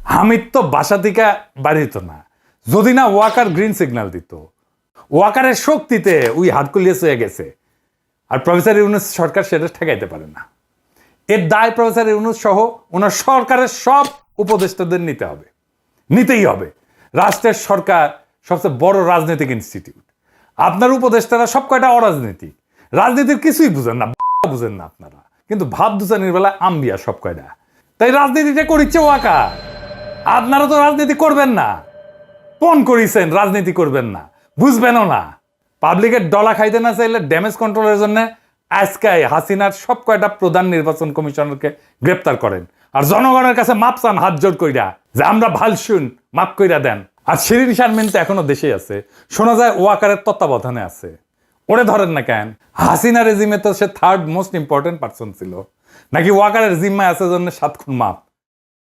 হামিদ তো বাসা থেকে বাড়ি হতো না যদি না ওয়াকার গ্রিন সিগন্যাল দিত। ওয়াকারের শক্তিতে ওই হারকুলিয়াস হয়ে গেছে, আর প্রফেসর ইউনূস সরকার সেটা ঠেকাইতে পারে না। এর দায় প্রফেসর ইউনূস সহ ওনার সরকারের সব উপদেষ্টাদের নিতেই হবে। রাষ্ট্রের সরকার সবচেয়ে বড় রাজনৈতিক ইনস্টিটিউট। আপনার উপদেষ্টারা সব কয়টা অরাজনীতিক, রাজনীতির কিছুই বুঝেন না, বুঝেন না আপনারা, কিন্তু ভাব দুচানির বেলায় আম্বিয়া সব কয়টা। তাই রাজনীতিটা করিচ্ছে ওয়াকার। আপনারা তো রাজনীতি করবেন না, পণ করিছেন রাজনীতি করবেন না, বুঝবেনও না। পাবলিকের ডলা খাইতে না চাইলে ড্যামেজ কন্ট্রোলের জন্য আজকে হাসিনার সব কয়টা প্রধান নির্বাচন কমিশনারকে গ্রেপ্তার করেন, আর জনগণের কাছে মাপ চান হাত জোড় কইরা যে আমরা ভাল শুন, মাপ কইরা দেন। আর শিরিন শারমিন তো এখনো দেশে আছে, শোনা যায় ওয়াকারের তত্ত্বাবধানে আছে। ওরে ধরেন না কেন? হাসিনা রেজিমে তো সে থার্ড মোস্ট ইম্পর্টেন্ট পার্সন ছিল, নাকি ওয়াকারের জিম্মায় আছে জন্য 7 খুন মাপ?